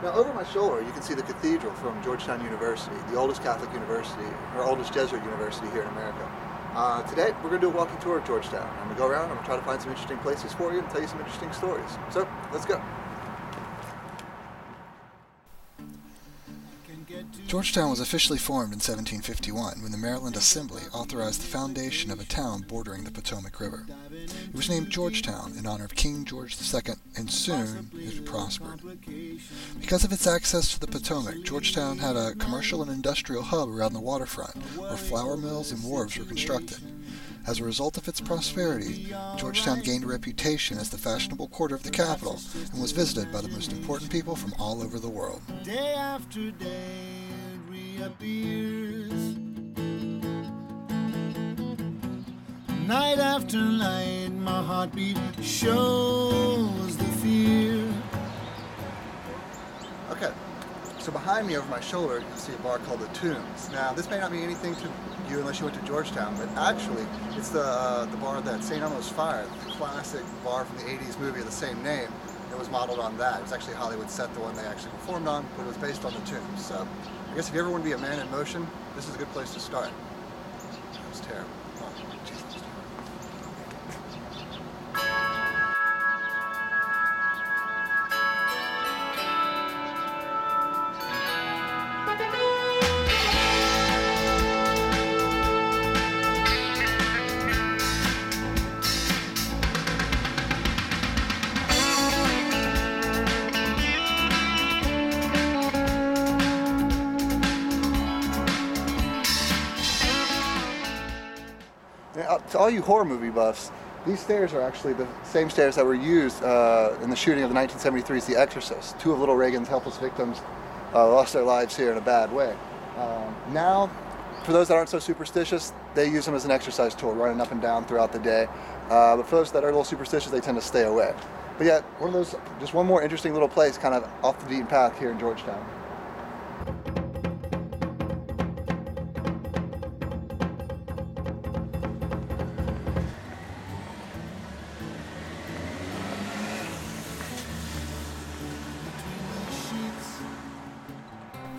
Now, over my shoulder, you can see the cathedral from Georgetown University, the oldest Catholic university, or oldest Jesuit university here in America. Today, we're going to do a walking tour of Georgetown. I'm going to go around, I'm going to try to find some interesting places for you and tell you some interesting stories. So, let's go. Georgetown was officially formed in 1751 when the Maryland Assembly authorized the foundation of a town bordering the Potomac River. It was named Georgetown in honor of King George II, and soon it prospered. Because of its access to the Potomac, Georgetown had a commercial and industrial hub around the waterfront where flour mills and wharves were constructed. As a result of its prosperity, Georgetown gained a reputation as the fashionable quarter of the capital and was visited by the most important people from all over the world. Day after day it reappears. Night after night my heartbeat shows the fear. Okay, so behind me over my shoulder, you can see a bar called the Tombs. Now, this may not mean anything to you unless you went to Georgetown, but actually, it's the bar that St. Elmo's Fire, the classic bar from the 80s movie of the same name. It was modeled on that. It was actually a Hollywood set, the one they actually performed on, but it was based on the Tombs. So, I guess if you ever want to be a man in motion, this is a good place to start. That was terrible. Oh, Jesus. To all you horror movie buffs, these stairs are actually the same stairs that were used in the shooting of the 1973's The Exorcist. Two of Little Reagan's helpless victims lost their lives here in a bad way. Now, for those that aren't so superstitious, they use them as an exercise tool, running up and down throughout the day. But for those that are a little superstitious, they tend to stay away. But yet, just one more interesting little place kind of off the beaten path here in Georgetown.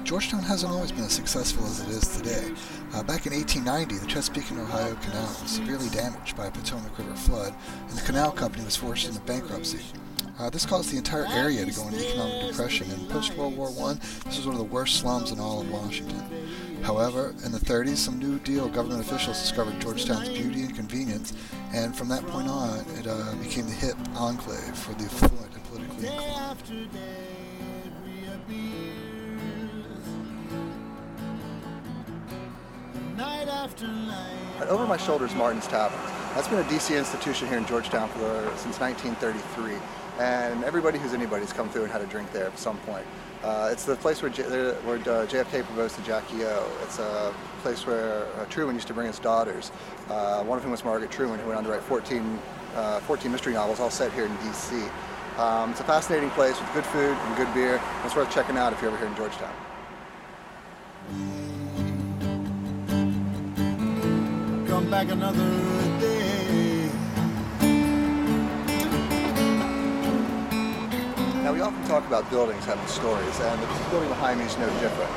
Georgetown hasn't always been as successful as it is today. Back in 1890, the Chesapeake and Ohio Canal was severely damaged by a Potomac River flood, and the canal company was forced into bankruptcy. This caused the entire area to go into economic depression, and post-World War I, this was one of the worst slums in all of Washington. However, in the 30s, some New Deal government officials discovered Georgetown's beauty and convenience, and from that point on, it became the hip enclave for the affluent and politically inclined. Right over my shoulder is Martin's Tavern. That's been a DC institution here in Georgetown since 1933, and everybody who's anybody has come through and had a drink there at some point. It's the place where JFK proposed to Jackie O. It's a place where Truman used to bring his daughters. One of whom was Margaret Truman, who went on to write 14 mystery novels, all set here in DC. It's a fascinating place with good food and good beer. It's worth checking out if you're ever here in Georgetown. Come back another day. Now, we often talk about buildings having stories, and the building behind me is no different.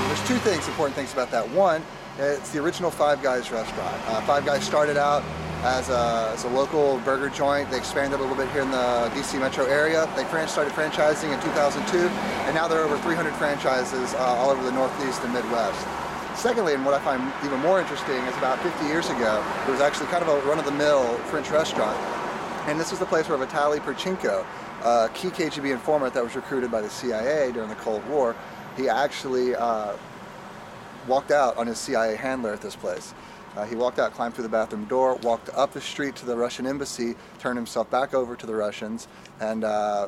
There's two important things about that. One, it's the original Five Guys restaurant. Five Guys started out as a local burger joint. They expanded a little bit here in the DC metro area. They started franchising in 2002, and now there are over 300 franchises all over the Northeast and Midwest. Secondly, and what I find even more interesting, is about 50 years ago, there was actually kind of a run-of-the-mill French restaurant. And this was the place where Vitaly Perchenko, a key KGB informant that was recruited by the CIA during the Cold War, he actually walked out on his CIA handler at this place. He walked out, climbed through the bathroom door, walked up the street to the Russian embassy, turned himself back over to the Russians, and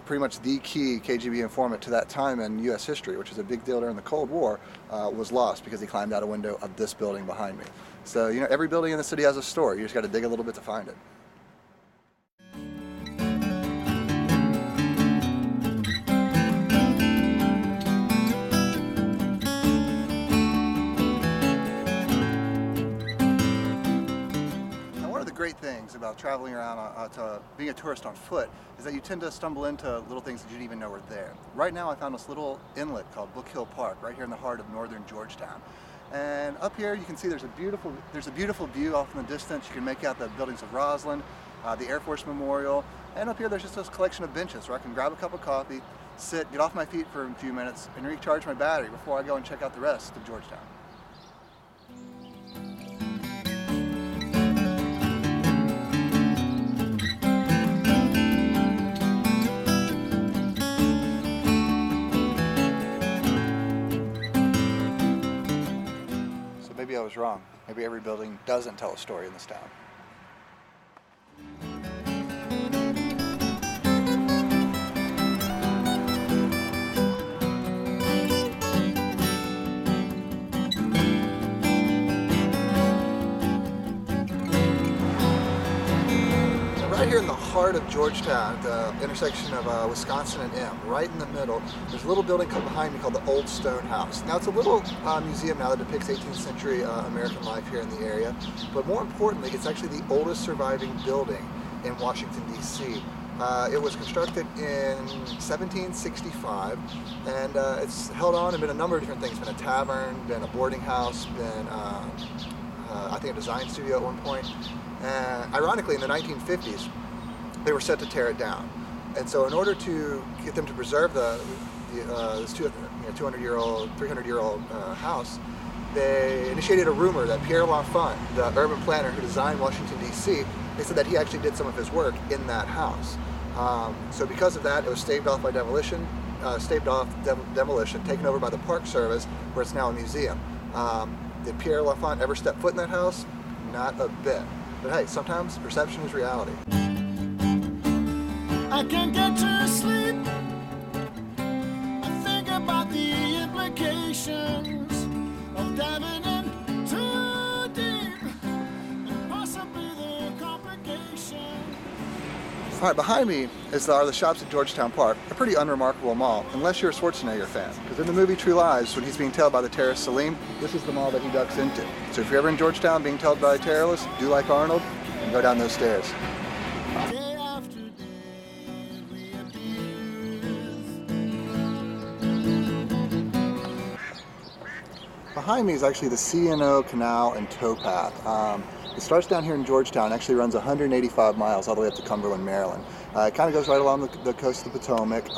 pretty much the key KGB informant to that time in U.S. history, which was a big deal during the Cold War, was lost because he climbed out a window of this building behind me. So, you know, every building in the city has a story. You just got to dig a little bit to find it. Great things things about traveling around to being a tourist on foot is that you tend to stumble into little things that you didn't even know were there. Right now I found this little inlet called Book Hill Park right here in the heart of northern Georgetown. And up here you can see there's a beautiful view off in the distance. You can make out the buildings of Roslyn, the Air Force Memorial, and up here there's just this collection of benches where I can grab a cup of coffee, sit, get off my feet for a few minutes, and recharge my battery before I go and check out the rest of Georgetown. So maybe I was wrong. Maybe every building doesn't tell a story in this town. Right here in the heart of Georgetown, at the intersection of Wisconsin and M, right in the middle, there's a little building behind me called the Old Stone House. Now it's a little museum now that depicts 18th century American life here in the area, but more importantly, it's actually the oldest surviving building in Washington, D.C. It was constructed in 1765, and it's held on and been a number of different things. Been a tavern, been a boarding house, been I think a design studio at one point. Ironically, in the 1950s, they were set to tear it down. And so in order to get them to preserve this 200-year-old, 300-year-old house, they initiated a rumor that Pierre L'Enfant, the urban planner who designed Washington, D.C., they said that he actually did some of his work in that house. So because of that, it was staved off by demolition, taken over by the Park Service, where it's now a museum. Did Pierre L'Enfant ever step foot in that house? Not a bit. But hey, sometimes perception is reality. I can't get to sleep. I think about the implications of diving in too deep and possibly the complications. All right, behind me are the shops at Georgetown Park, a pretty unremarkable mall, unless you're a Schwarzenegger fan. Because in the movie True Lies, when he's being tailed by the terrorist Salim, this is the mall that he ducks into. So if you're ever in Georgetown being tailed by a terrorist, do like Arnold and go down those stairs. Day after day reappears. Behind me is actually the C&O Canal and Towpath. It starts down here in Georgetown, actually runs 185 miles all the way up to Cumberland, Maryland. It kind of goes right along the coast of the Potomac.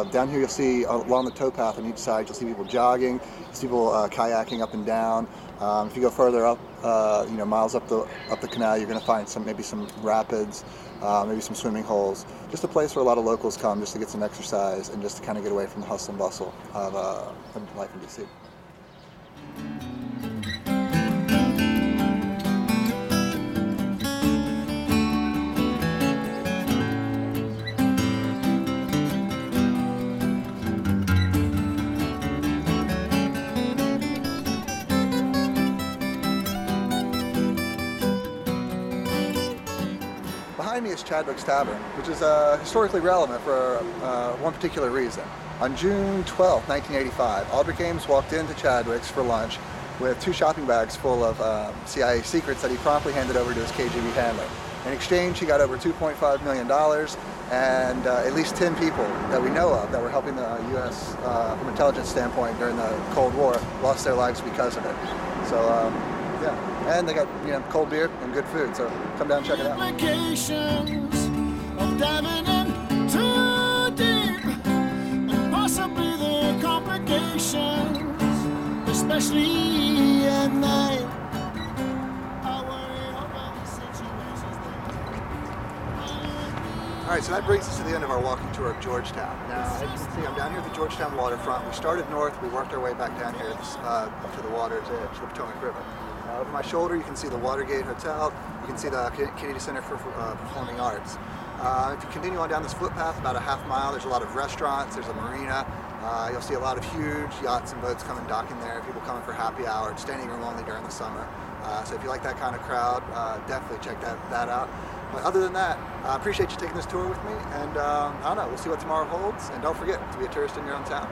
Down here you'll see along the towpath on each side, you'll see people jogging, you'll see people kayaking up and down. If you go further up, miles up the canal, you're going to find maybe some rapids, maybe some swimming holes. Just a place where a lot of locals come just to get some exercise and just to kind of get away from the hustle and bustle of life in D.C. Behind me is Chadwick's Tavern, which is historically relevant for one particular reason. On June 12, 1985, Aldrich Ames walked into Chadwick's for lunch with 2 shopping bags full of CIA secrets that he promptly handed over to his KGB handler. In exchange, he got over $2.5 million, and at least 10 people that we know of that were helping the U.S. From an intelligence standpoint during the Cold War lost their lives because of it. So, yeah, and they got cold beer and good food. So come down and check it out. Implications of diving in too deep and possibly the complications, especially at night. I worry about the situations All right, so that brings us to the end of our walking tour of Georgetown. Now, as you can see, I'm down here at the Georgetown waterfront. We started north, we worked our way back down here up to the water's edge, to the Potomac River. Over my shoulder, you can see the Watergate Hotel. You can see the Kennedy Center for Performing Arts. If you continue on down this footpath about a half mile, there's a lot of restaurants, there's a marina. You'll see a lot of huge yachts and boats coming docking there, people coming for happy hour, standing room only during the summer. So if you like that kind of crowd, definitely check that out. But other than that, I appreciate you taking this tour with me, and I don't know, we'll see what tomorrow holds, and don't forget to be a tourist in your own town.